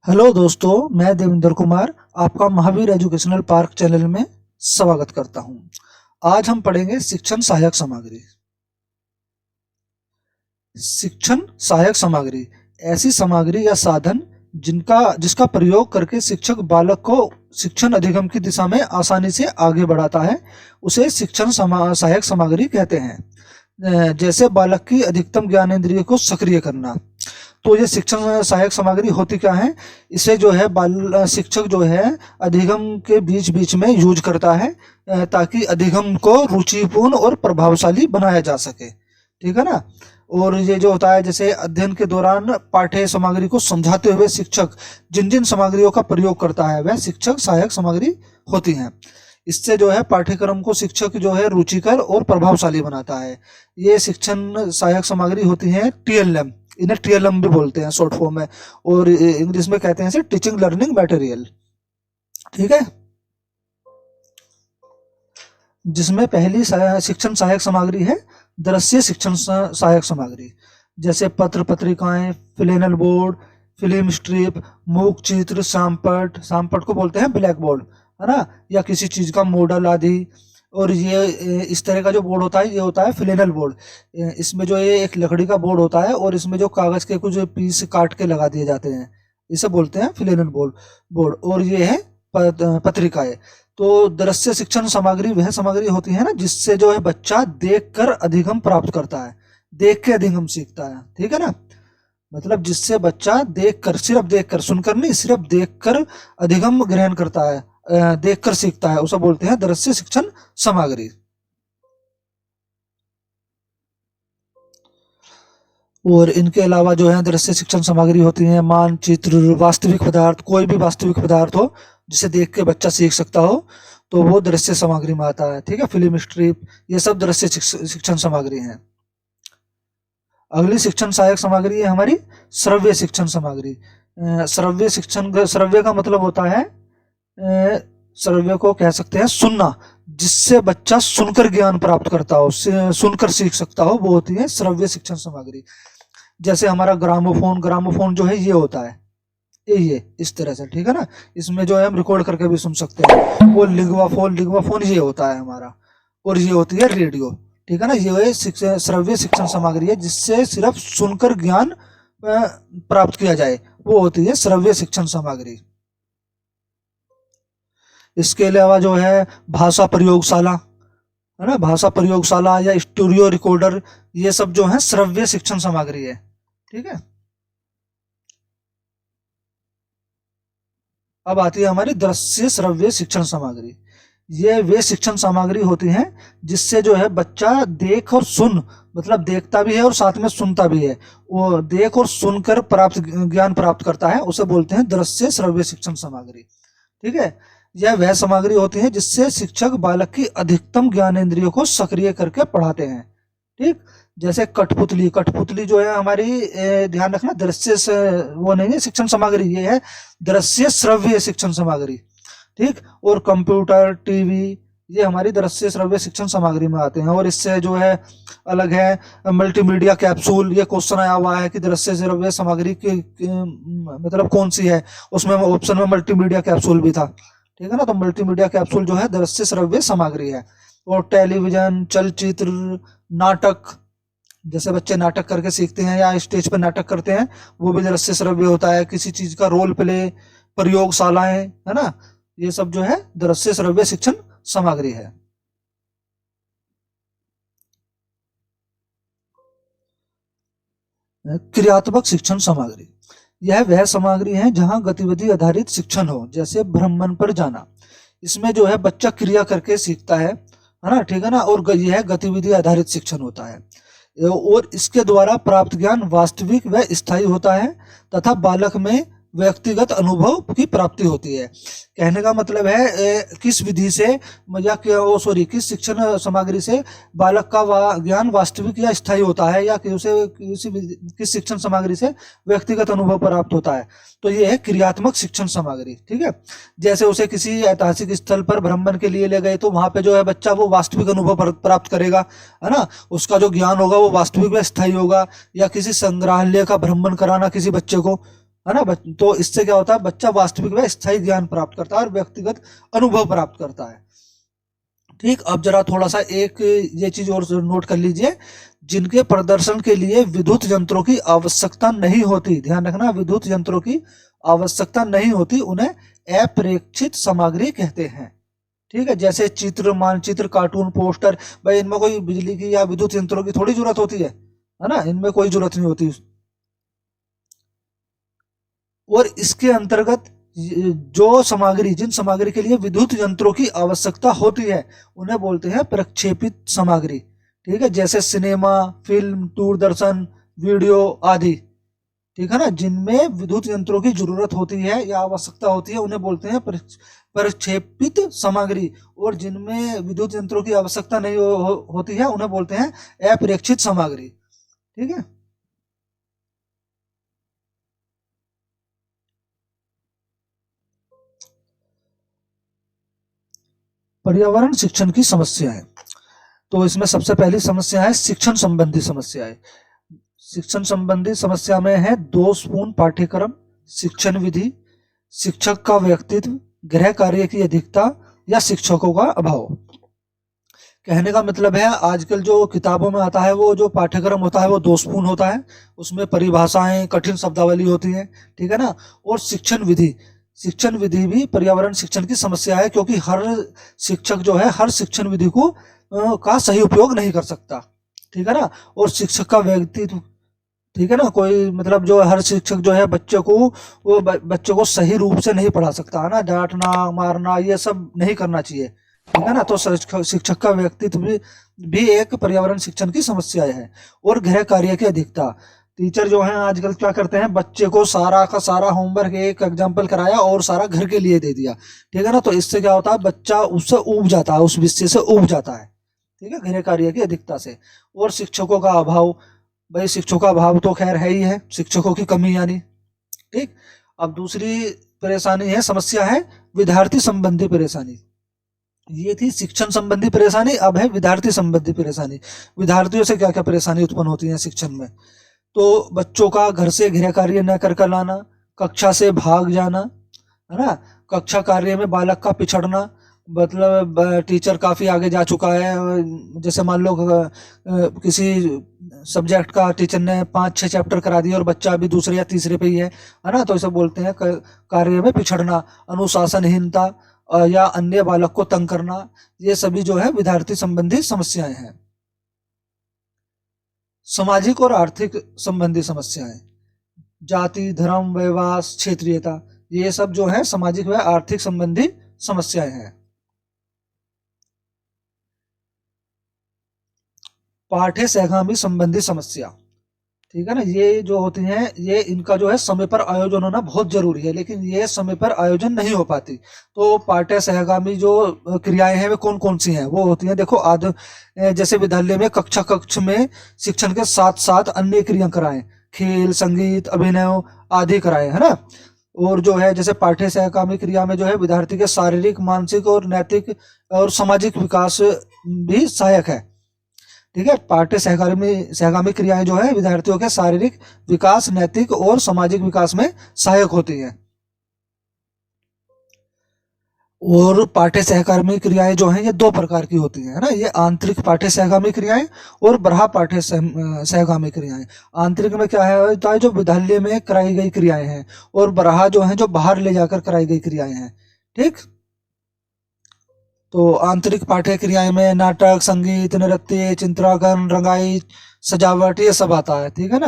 Hello दोस्तों, मैं देवेंद्र कुमार आपका महावीर एजुकेशनल पार्क चैनल में स्वागत करता हूं। आज हम पढ़ेंगे शिक्षण सहायक सामग्री। शिक्षण सहायक सामग्री ऐसी सामग्री या साधन जिसका प्रयोग करके शिक्षक बालक को शिक्षण अधिगम की दिशा में आसानी से आगे बढ़ाता है, उसे शिक्षण सहायक सामग्री कहते हैं। जैसे बालक की अधिकतम ज्ञानेंद्रिय को सक्रिय करना। तो ये शिक्षण सहायक सामग्री होती क्या है? इसे जो है बाल शिक्षक जो है अधिगम के बीच बीच में यूज करता है ताकि अधिगम को रुचिपूर्ण और प्रभावशाली बनाया जा सके। ठीक है ना। और ये जो होता है, जैसे अध्ययन के दौरान पाठ्य सामग्री को समझाते हुए शिक्षक जिन जिन सामग्रियों का प्रयोग करता है वह शिक्षक सहायक सामग्री होती हैं। इससे जो है पाठ्यक्रम को शिक्षक जो है रुचिकर और प्रभावशाली बनाता है। ये शिक्षण सहायक सामग्री होती है टीएलएम, इन्हें टीएलएम भी बोलते हैं शॉर्ट फॉर्म में, और इंग्लिश में कहते हैं इसे टीचिंग लर्निंग मटेरियल। ठीक है। जिसमें पहली शिक्षण सहायक सामग्री है दृश्य शिक्षण सहायक सामग्री, जैसे पत्र पत्रिकाएं, फ्लैनल बोर्ड, फिल्म स्ट्रिप, मूक चित्र, सामपट, सामपट को बोलते हैं ब्लैक बोर्ड, है ना, या किसी चीज का मॉडल आदि। और ये इस तरह का जो बोर्ड होता है ये होता है फ्लैनल बोर्ड। इसमें जो ये एक लकड़ी का बोर्ड होता है और इसमें जो कागज के कुछ पीस काट के लगा दिए जाते हैं, इसे बोलते हैं फ्लैनल बोर्ड। और ये है पत्रिकाएं। तो दृश्य शिक्षण सामग्री वह सामग्री होती है ना जिससे जो है बच्चा देखकर अधिगम प्राप्त करता है, देख के अधिगम सीखता है। ठीक है ना। मतलब जिससे बच्चा देखकर, सिर्फ देखकर, सुनकर नहीं, सिर्फ देखकर अधिगम ग्रहण करता है, देखकर सीखता है, उसे बोलते हैं दृश्य शिक्षण सामग्री। और इनके अलावा जो है दृश्य शिक्षण सामग्री होती है मानचित्र, वास्तविक पदार्थ, कोई भी वास्तविक पदार्थ हो जिसे देख के बच्चा सीख सकता हो तो वो दृश्य सामग्री में आता है। ठीक है। फिल्म स्ट्रिप, ये सब दृश्य शिक्षण सामग्री है। अगली शिक्षण सहायक सामग्री है हमारी श्रव्य शिक्षण सामग्री। श्रव्य का मतलब होता है, श्रव्य को कह सकते हैं सुनना, जिससे बच्चा सुनकर ज्ञान प्राप्त करता हो, सुनकर सीख सकता हो, वो होती है श्रव्य शिक्षण सामग्री। जैसे हमारा ग्रामोफोन जो है ये होता है, ये इस तरह से। ठीक है ना। इसमें जो है हम रिकॉर्ड करके भी सुन सकते हैं। वो लिग्वाफोन ये होता है हमारा, और ये होती है रेडियो। ठीक है ना। ये श्रव्य शिक्षण सामग्री है जिससे सिर्फ सुनकर ज्ञान प्राप्त किया जाए, वो होती है श्रव्य शिक्षण सामग्री। इसके अलावा जो है भाषा प्रयोगशाला, है ना, भाषा प्रयोगशाला या स्टूडियो रिकॉर्डर, ये सब जो है श्रव्य शिक्षण सामग्री है। ठीक है। अब आती है हमारी दृश्य श्रव्य शिक्षण सामग्री। ये वे शिक्षण सामग्री होती हैं जिससे जो है बच्चा देख और सुन, मतलब देखता भी है और साथ में सुनता भी है, वो देख और सुनकर ज्ञान प्राप्त करता है, उसे बोलते हैं दृश्य श्रव्य शिक्षण सामग्री। ठीक है। यह वह सामग्री होती है जिससे शिक्षक बालक की अधिकतम ज्ञानेंद्रियों को सक्रिय करके पढ़ाते हैं। ठीक। जैसे कठपुतली जो है हमारी, ध्यान रखना, दृश्य से वो नहीं है शिक्षण सामग्री, ये है दृश्य श्रव्य शिक्षण सामग्री। ठीक। और कंप्यूटर, टीवी, ये हमारी दृश्य श्रव्य शिक्षण सामग्री में आते हैं। और इससे जो है अलग है मल्टीमीडिया कैप्सूल। ये क्वेश्चन आया हुआ है कि दृश्य श्रव्य सामग्री की मतलब कौन सी है, उसमें ऑप्शन में मल्टीमीडिया कैप्सूल भी था। ठीक है ना। तो मल्टीमीडिया कैप्सूल जो है दृश्य श्रव्य सामग्री है। और टेलीविजन, चलचित्र, नाटक, जैसे बच्चे नाटक करके सीखते हैं या स्टेज पर नाटक करते हैं, वो भी दृश्य श्रव्य होता है। किसी चीज का रोल प्ले, प्रयोगशालाएं, है ना, ये सब जो है दृश्य श्रव्य शिक्षण सामग्री है। क्रियात्मक शिक्षण सामग्री, यह वह सामग्री है जहां गतिविधि आधारित शिक्षण हो, जैसे भ्रमण पर जाना। इसमें जो है बच्चा क्रिया करके सीखता है ना। ठीक है ना। और यह गतिविधि आधारित शिक्षण होता है, और इसके द्वारा प्राप्त ज्ञान वास्तविक व स्थायी होता है तथा बालक में व्यक्तिगत अनुभव की प्राप्ति होती है। कहने का मतलब है किस विधि से या किस शिक्षण सामग्री से बालक का ज्ञान वास्तविक या स्थायी होता है, या किस शिक्षण सामग्री से व्यक्तिगत अनुभव प्राप्त होता है। तो ये है क्रियात्मक शिक्षण सामग्री। ठीक है। जैसे उसे किसी ऐतिहासिक स्थल पर भ्रमण के लिए ले गए तो वहां पे जो है बच्चा वो वास्तविक अनुभव प्राप्त करेगा, है ना, उसका जो ज्ञान होगा वो वास्तविक व स्थायी होगा। या किसी संग्रहालय का भ्रमण कराना किसी बच्चे को, है ना। तो इससे क्या होता है, बच्चा वास्तविक व स्थायी ज्ञान प्राप्त करता है और व्यक्तिगत अनुभव प्राप्त करता है। ठीक, अब जरा थोड़ा सा एक ये चीज और नोट कर लीजिए, जिनके प्रदर्शन के लिए विद्युत यंत्रों की आवश्यकता नहीं होती, ध्यान रखना, विद्युत यंत्रों की आवश्यकता नहीं होती, उन्हें अप्रेक्षित सामग्री कहते हैं। ठीक है, जैसे चित्र, मानचित्र, कार्टून, पोस्टर, भाई इनमें कोई बिजली की या विद्युत यंत्रों की थोड़ी जरूरत होती है ना, इनमें कोई जरूरत नहीं होती। और इसके अंतर्गत जो सामग्री, जिन सामग्री के लिए विद्युत यंत्रों की आवश्यकता होती है, उन्हें बोलते हैं प्रक्षेपित सामग्री। ठीक है, जैसे सिनेमा, फिल्म, दूरदर्शन, वीडियो आदि। ठीक है ना, जिनमें विद्युत यंत्रों की जरूरत होती है या आवश्यकता होती है, उन्हें बोलते हैं प्रक्षेपित सामग्री। और जिनमें विद्युत यंत्रों की आवश्यकता नहीं होती है, उन्हें बोलते हैं अप्रेक्षित सामग्री। ठीक है, पर्यावरण शिक्षण की समस्याएं। तो इसमें सबसे पहली समस्या है शिक्षण संबंधी समस्याएं। शिक्षण संबंधी समस्या में है दोषपूर्ण पाठ्यक्रम, शिक्षण विधि, शिक्षक का व्यक्तित्व, गृह कार्य की अधिकता या शिक्षकों का अभाव। कहने का मतलब है, आजकल जो किताबों में आता है, वो जो पाठ्यक्रम होता है वो दोषपूर्ण होता है, उसमें परिभाषाएं, कठिन शब्दावली होती है। ठीक है ना। और शिक्षण विधि, शिक्षण विधि भी पर्यावरण शिक्षण की समस्या है, क्योंकि हर शिक्षक जो है हर शिक्षण विधि को का सही उपयोग नहीं कर सकता। ठीक है ना। और शिक्षक का व्यक्तित्व, ठीक है ना, कोई मतलब जो हर शिक्षक जो है बच्चे को, वो बच्चे को सही रूप से नहीं पढ़ा सकता है ना, डांटना, मारना, ये सब नहीं करना चाहिए। ठीक है ना। तो शिक्षक का व्यक्तित्व भी एक पर्यावरण शिक्षण की समस्या है। और गृह कार्य की अधिकता, टीचर जो है आजकल क्या करते हैं, बच्चे को सारा का सारा होमवर्क एक एग्जाम्पल कराया और सारा घर के लिए दे दिया। ठीक है ना। तो इससे क्या होता है, बच्चा उससे ऊब जाता है, उस विषय से ऊब जाता है। ठीक है, गृह कार्य की अधिकता से। और शिक्षकों का अभाव, भाई शिक्षकों का अभाव तो खैर है ही है, शिक्षकों की कमी यानी। ठीक, अब दूसरी परेशानी है, समस्या है विद्यार्थी संबंधी परेशानी। ये थी शिक्षण संबंधी परेशानी, अब है विद्यार्थी संबंधी परेशानी। विद्यार्थियों से क्या क्या परेशानी उत्पन्न होती है शिक्षण में। तो बच्चों का घर से गृह कार्य न कर कर लाना, कक्षा से भाग जाना, है ना, कक्षा कार्य में बालक का पिछड़ना, मतलब टीचर काफी आगे जा चुका है, जैसे मान लो किसी सब्जेक्ट का टीचर ने 5-6 चैप्टर करा दिए और बच्चा अभी दूसरे या तीसरे पे ही है ना, तो इसे बोलते हैं कार्य में पिछड़ना। अनुशासनहीनता या अन्य बालक को तंग करना, ये सभी जो है विद्यार्थी संबंधी समस्याएं हैं। सामाजिक और आर्थिक संबंधी समस्याएं, जाति, धर्म, व्यवहार, क्षेत्रीयता, ये सब जो है सामाजिक व आर्थिक संबंधी समस्याएं हैं। पाठ्य सहगामी संबंधी समस्या, ठीक है ना, ये जो होती हैं, ये इनका जो है समय पर आयोजन होना बहुत जरूरी है, लेकिन ये समय पर आयोजन नहीं हो पाती। तो पाठ्य सहगामी जो क्रियाएं हैं वे कौन कौन सी हैं, वो होती हैं, देखो जैसे विद्यालय में कक्षा कक्ष में शिक्षण के साथ साथ अन्य क्रिया कराएं, खेल, संगीत, अभिनय आदि कराएं, है ना। और जो है जैसे पाठ्य सहगामी क्रिया में जो है विद्यार्थी के शारीरिक, मानसिक और नैतिक और सामाजिक विकास भी सहायक है। ठीक है, पाठ्य सहगामी क्रियाएं जो है विद्यार्थियों के शारीरिक विकास, नैतिक और सामाजिक विकास में सहायक होती है। और पाठ्य सहगामी क्रियाएं जो हैं ये दो प्रकार की होती हैं, है ना, ये आंतरिक पाठ्य सहगामी क्रियाएं और बाह्य पाठ्य सहगामी क्रियाएं। आंतरिक में क्या है, होता है जो विद्यालय में कराई गई क्रियाएं हैं, और बाह्य जो है जो बाहर ले जाकर कराई गई क्रियाएं हैं। ठीक, तो आंतरिक पाठ्य क्रियाएं में नाटक, संगीत, नृत्य, चित्रांकन, रंगाई, सजावट, ये सब आता है। ठीक है ना।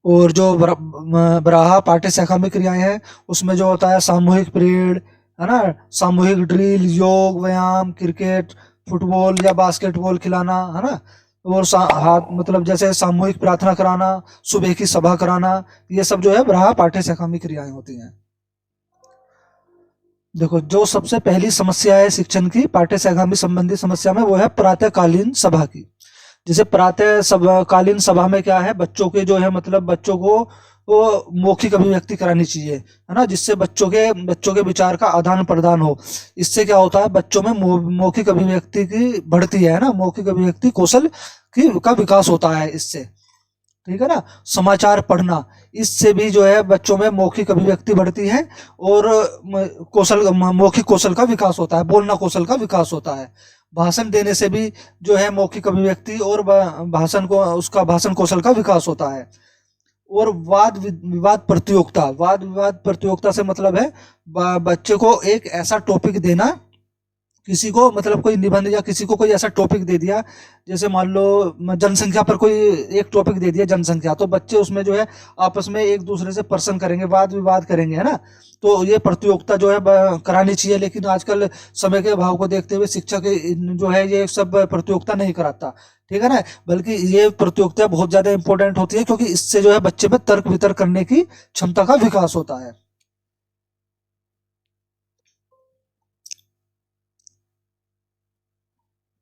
और जो बराहा पाठ्य शाखा में क्रियाएं हैं, उसमें जो होता है सामूहिक परेड, है ना, सामूहिक ड्रिल, योग, व्यायाम, क्रिकेट, फुटबॉल या बास्केटबॉल खिलाना, है ना। और हाथ मतलब जैसे सामूहिक प्रार्थना कराना, सुबह की सभा कराना, ये सब जो है बराहा पाठ्य शाखा में क्रियाएं होती हैं। देखो, जो सबसे पहली समस्या है शिक्षण की पाठ्य सहगामी संबंधी समस्या में, वो है प्रातःकालीन सभा की। जैसे प्रातः सभा, कालीन सभा में क्या है, बच्चों के जो है मतलब बच्चों को वो मौखिक अभिव्यक्ति करानी चाहिए, है ना, जिससे बच्चों के विचार का आदान प्रदान हो। इससे क्या होता है, बच्चों में मौखिक अभिव्यक्ति की बढ़ती है ना, मौखिक अभिव्यक्ति कौशल की का विकास होता है इससे। ठीक है ना, समाचार पढ़ना, इससे भी जो है बच्चों में मौखिक अभिव्यक्ति बढ़ती है और मौखिक कौशल का विकास होता है, बोलना कौशल का विकास होता है। भाषण देने से भी जो है मौखिक अभिव्यक्ति और भाषण को उसका भाषण कौशल का विकास होता है। और वाद विवाद प्रतियोगिता से मतलब है बच्चे को एक ऐसा टॉपिक देना, किसी को मतलब कोई निबंध या किसी को कोई ऐसा टॉपिक दे दिया, जैसे मान लो जनसंख्या पर कोई एक टॉपिक दे दिया जनसंख्या, तो बच्चे उसमें जो है आपस में एक दूसरे से प्रश्न करेंगे, वाद विवाद करेंगे, है ना। तो ये प्रतियोगिता जो है करानी चाहिए, लेकिन आजकल समय के अभाव को देखते हुए शिक्षक जो है ये सब प्रतियोगिता नहीं कराता, ठीक है ना। बल्कि ये प्रतियोगिता बहुत ज्यादा इंपॉर्टेंट होती है, क्योंकि इससे जो है बच्चे में तर्क वितर्क करने की क्षमता का विकास होता है।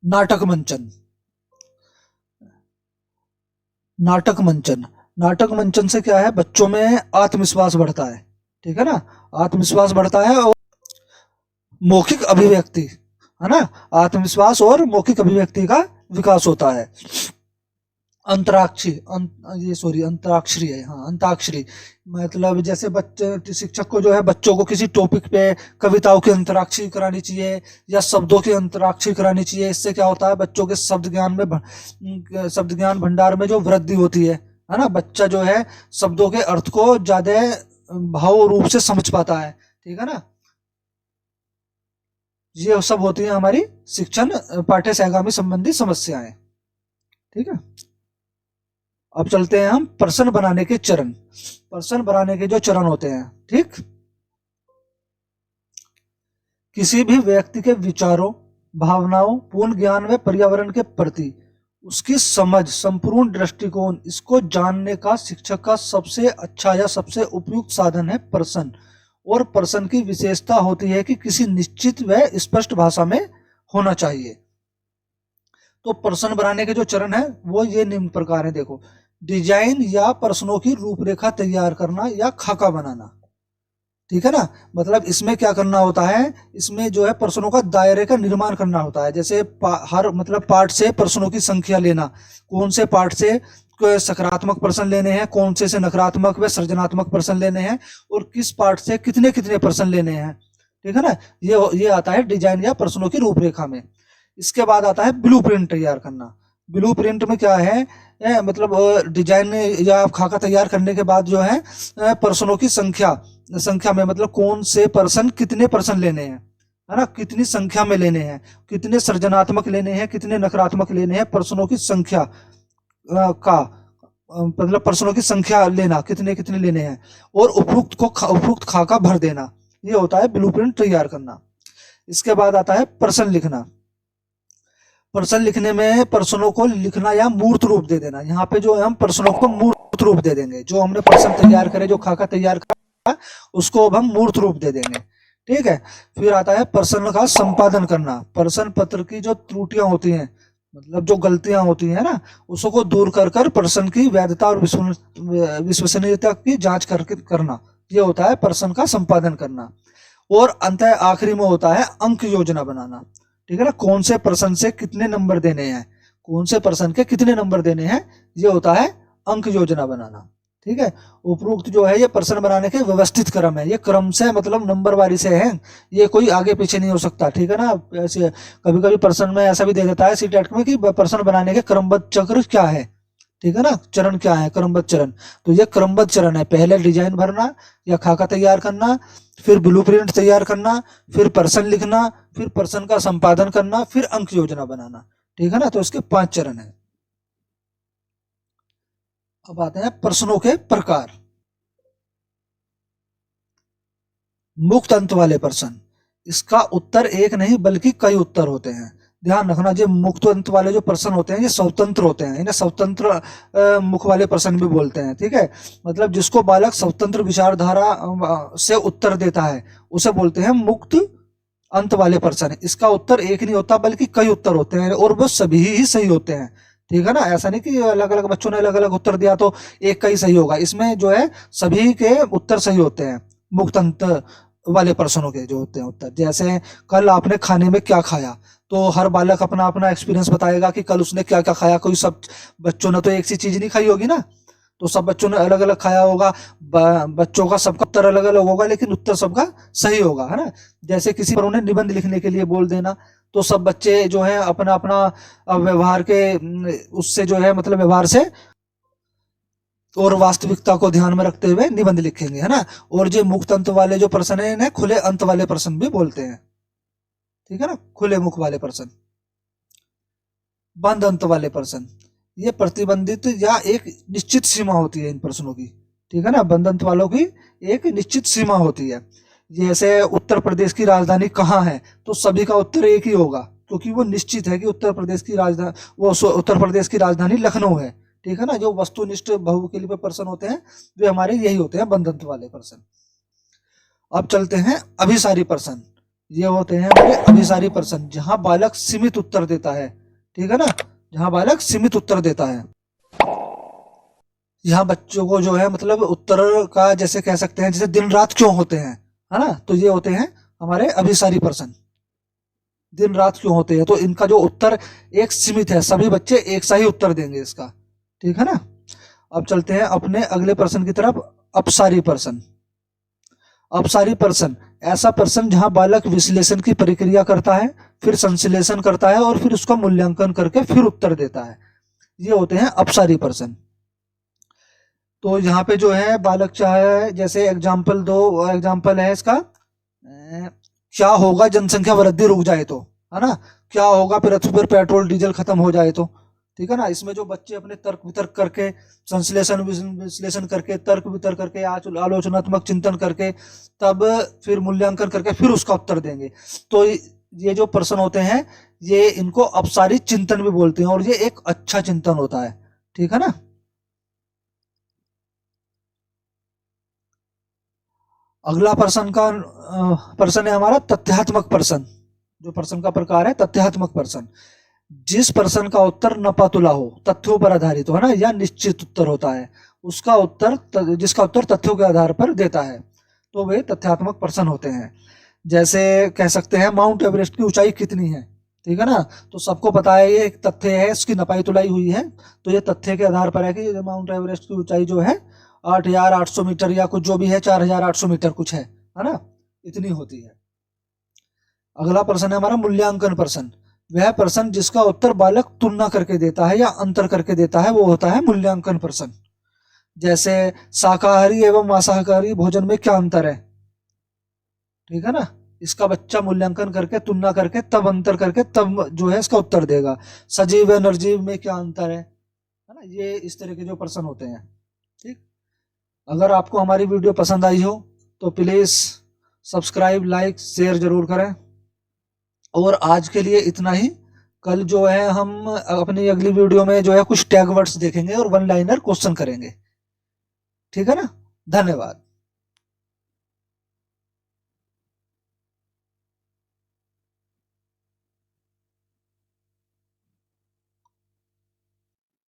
नाटक मंचन, नाटक मंचन, नाटक मंचन से क्या है, बच्चों में आत्मविश्वास बढ़ता है, ठीक है ना, आत्मविश्वास बढ़ता है और मौखिक अभिव्यक्ति, है ना, आत्मविश्वास और मौखिक अभिव्यक्ति का विकास होता है। अंतराक्षी ये सॉरी अंतराक्षरी है, हाँ अंताक्षरी, मतलब जैसे बच्चे शिक्षक को जो है बच्चों को किसी टॉपिक पे कविताओं की अंतराक्षरी करानी चाहिए या शब्दों की अंतराक्षरी करानी चाहिए। इससे क्या होता है, बच्चों के शब्द ज्ञान भंडार में जो वृद्धि होती है ना, बच्चा जो है शब्दों के अर्थ को ज्यादा भाव रूप से समझ पाता है, ठीक है ना। ये सब होती है हमारी शिक्षण पाठ्य सहगामी संबंधी समस्याएं, ठीक है। अब चलते हैं हम प्रश्न बनाने के चरण, प्रश्न बनाने के जो चरण होते हैं, ठीक। किसी भी व्यक्ति के विचारों, भावनाओं, पूर्ण ज्ञान व पर्यावरण के प्रति उसकी समझ, संपूर्ण दृष्टिकोण, इसको जानने का शिक्षक का सबसे अच्छा या सबसे उपयुक्त साधन है प्रश्न। और प्रश्न की विशेषता होती है कि किसी निश्चित व स्पष्ट भाषा में होना चाहिए। तो प्रश्न बनाने के जो चरण है वो ये निम्न प्रकार है, देखो, डिजाइन या प्रश्नों की रूपरेखा तैयार करना या खाका बनाना, ठीक है ना। मतलब इसमें क्या करना होता है, इसमें जो है प्रश्नों का दायरे का निर्माण करना होता है। जैसे हर मतलब पार्ट से प्रश्नों की संख्या लेना, कौन से पार्ट से सकारात्मक प्रश्न लेने हैं, कौन से नकारात्मक व सृजनात्मक प्रश्न लेने हैं, और किस पार्ट से कितने कितने प्रश्न लेने हैं, ठीक है ना। ये आता है डिजाइन या प्रश्नों की रूपरेखा में। इसके बाद आता है ब्लूप्रिंट तैयार करना। ब्लूप्रिंट में क्या है, मतलब डिजाइन या खाका तैयार करने के बाद जो है प्रश्नों की संख्या में मतलब कौन से प्रश्न कितने प्रश्न लेने हैं, है ना, कितनी संख्या में लेने हैं, कितने सृजनात्मक लेने हैं, कितने नकारात्मक लेने हैं, प्रश्नों की संख्या का मतलब प्रश्नों की संख्या लेना, कितने कितने लेने हैं, और उपयुक्त खाका भर देना। ये होता है ब्लूप्रिंट तैयार करना। इसके बाद आता है प्रश्न लिखना। प्रश्न लिखने में प्रश्नों को लिखना या मूर्त रूप दे देना। यहाँ पे जो हम प्रश्नों को मूर्त रूप दे देंगे, जो हमने प्रश्न तैयार करे, जो खाका तैयार करा, उसको अब हम मूर्त रूप दे देंगे, ठीक है। फिर आता है प्रश्न का संपादन करना। प्रश्न पत्र की जो त्रुटियां होती हैं, मतलब जो गलतियां होती हैं ना, उसको दूर कर कर प्रश्न की वैधता और विश्वसनीयता की जांच करके करना। ये होता है प्रश्न का संपादन करना। और अंत आखिरी में होता है अंक योजना बनाना, ठीक है ना। कौन से प्रश्न से कितने नंबर देने हैं, कौन से प्रश्न के कितने नंबर देने हैं, ये होता है अंक योजना बनाना, ठीक है। उपरोक्त जो है ये प्रश्न बनाने के व्यवस्थित क्रम है। ये क्रम से मतलब नंबर वारी से है, ये कोई आगे पीछे नहीं हो सकता, ठीक है ना। ऐसे कभी कभी प्रश्न में ऐसा भी दे देता है सीटेट में कि प्रश्न बनाने के क्रमबद्ध चक्र क्या है, ठीक है ना, चरण क्या है, क्रमबद्ध चरण। तो ये क्रमबद्ध चरण है, पहले डिजाइन भरना या खाका तैयार करना, फिर ब्लूप्रिंट तैयार करना, फिर प्रश्न लिखना, फिर प्रश्न का संपादन करना, फिर अंक योजना बनाना, ठीक है ना। तो इसके 5 चरण है। अब आते हैं प्रश्नों के प्रकार। मुक्त अंत वाले प्रश्न, इसका उत्तर एक नहीं बल्कि कई उत्तर होते हैं। ध्यान रखना, जो मुक्त अंत वाले जो प्रश्न होते हैं ये स्वतंत्र होते हैं, इन्हें स्वतंत्र मुख वाले प्रश्न भी बोलते हैं, ठीक है। मतलब जिसको बालक स्वतंत्र विचारधारा से उत्तर देता है उसे बोलते हैं मुक्त अंत वाले प्रश्न। इसका उत्तर एक नहीं होता बल्कि कई उत्तर होते हैं, और वो सभी ही सही होते हैं, ठीक है ना। ऐसा नहीं कि अलग अलग बच्चों ने अलग अलग उत्तर दिया तो एक का ही सही होगा। इसमें जो है सभी के उत्तर सही होते हैं मुक्त अंत वाले प्रश्नों के जो होते हैं उत्तर। जैसे कल आपने खाने में क्या खाया, तो हर बालक अपना अपना एक्सपीरियंस बताएगा कि कल उसने क्या क्या खाया। कोई सब बच्चों ने तो एक सी चीज नहीं खाई होगी ना, तो सब बच्चों ने अलग अलग खाया होगा, बच्चों का सबका उत्तर अलग अलग होगा, लेकिन उत्तर सबका सही होगा, है ना। जैसे किसी पर उन्हें निबंध लिखने के लिए बोल देना, तो सब बच्चे जो है अपना अपना व्यवहार के उससे जो है मतलब व्यवहार से और वास्तविकता को ध्यान में रखते हुए निबंध लिखेंगे, है ना। और जो मुक्त अंत वाले जो प्रश्न है इन्हें खुले अंत वाले प्रश्न भी बोलते हैं, ठीक है ना। खुले मुख वाले प्रश्न, बंद अंत वाले प्रश्न, ये प्रतिबंधित या एक निश्चित सीमा होती है इन प्रश्नों की, ठीक है ना। बंद अंत वालों की एक निश्चित सीमा होती है। जैसे उत्तर प्रदेश की राजधानी कहाँ है, तो सभी का उत्तर एक ही होगा, क्योंकि वो निश्चित है कि उत्तर प्रदेश की राजधानी, वो उत्तर प्रदेश की राजधानी लखनऊ है, ठीक है ना। जो वस्तुनिष्ठ बहुविकल्पीय प्रश्न होते हैं वे हमारे यही होते हैं, बंद अंत वाले प्रश्न। अब चलते हैं अभिसारी प्रश्न। ये होते हैं हमारे अभिसारी प्रश्न, जहां बालक सीमित उत्तर देता है, ठीक है ना। जहां बालक सीमित उत्तर देता है, यहाँ बच्चों को जो है मतलब उत्तर का जैसे कह सकते हैं, जैसे दिन रात क्यों होते हैं, है ना। तो ये होते हैं हमारे अभिसारी प्रश्न, दिन रात क्यों होते हैं, तो इनका जो उत्तर एक सीमित है, सभी बच्चे एक सा ही उत्तर देंगे इसका, ठीक है ना। अब चलते हैं अपने अगले प्रश्न की तरफ, अपसारी प्रश्न। अपसारी प्रश्न ऐसा प्रश्न जहां बालक विश्लेषण की प्रक्रिया करता है, फिर संश्लेषण करता है और फिर उसका मूल्यांकन करके फिर उत्तर देता है, ये होते हैं अपसारी प्रश्न। तो यहाँ पे जो है बालक चाहे, जैसे एग्जाम्पल दो, एग्जाम्पल है इसका, क्या होगा जनसंख्या वृद्धि रुक जाए तो, है ना। क्या होगा पृथ्वी पर पेट्रोल डीजल खत्म हो जाए तो, ठीक है ना। इसमें जो बच्चे अपने तर्क वितर्क करके, संश्लेषण विश्लेषण करके, तर्क वितर्क करके, आलोचनात्मक चिंतन करके, तब फिर मूल्यांकन करके फिर उसका उत्तर देंगे। तो ये जो प्रश्न होते हैं, ये इनको अपसारी चिंतन भी बोलते हैं, और ये एक अच्छा चिंतन होता है, ठीक है ना। अगला प्रश्न है हमारा तथ्यात्मक प्रश्न। जो प्रश्न का प्रकार है तथ्यात्मक प्रश्न, जिस प्रश्न का उत्तर नपातुला हो, तथ्यों पर आधारित हो, है ना, या निश्चित उत्तर होता है, उसका उत्तर, जिसका उत्तर तथ्यों के आधार पर देता है, तो वे तथ्यात्मक प्रश्न होते हैं। जैसे कह सकते हैं माउंट एवरेस्ट की ऊंचाई कितनी है, ठीक है ना। तो सबको पता है ये एक तथ्य है, इसकी नपाई तुलाई हुई है, तो ये तथ्य के आधार पर है कि माउंट एवरेस्ट की ऊंचाई जो है 8,800 मीटर या कुछ जो भी है, 4,800 मीटर कुछ है ना, इतनी होती है। अगला प्रश्न है हमारा मूल्यांकन प्रश्न। वह प्रश्न जिसका उत्तर बालक तुलना करके देता है या अंतर करके देता है, वो होता है मूल्यांकन प्रश्न। जैसे शाकाहारी एवं मांसाहारी भोजन में क्या अंतर है, ठीक है ना। इसका बच्चा मूल्यांकन करके, तुलना करके, तब अंतर करके, तब जो है इसका उत्तर देगा। सजीव व निर्जीव में क्या अंतर है ना। ये इस तरह के जो प्रश्न होते हैं, ठीक। अगर आपको हमारी वीडियो पसंद आई हो तो प्लीज सब्सक्राइब, लाइक, शेयर जरूर करें। और आज के लिए इतना ही। कल जो है हम अपनी अगली वीडियो में जो है कुछ टैग वर्ड्स देखेंगे और वन लाइनर क्वेश्चन करेंगे, ठीक है ना। धन्यवाद।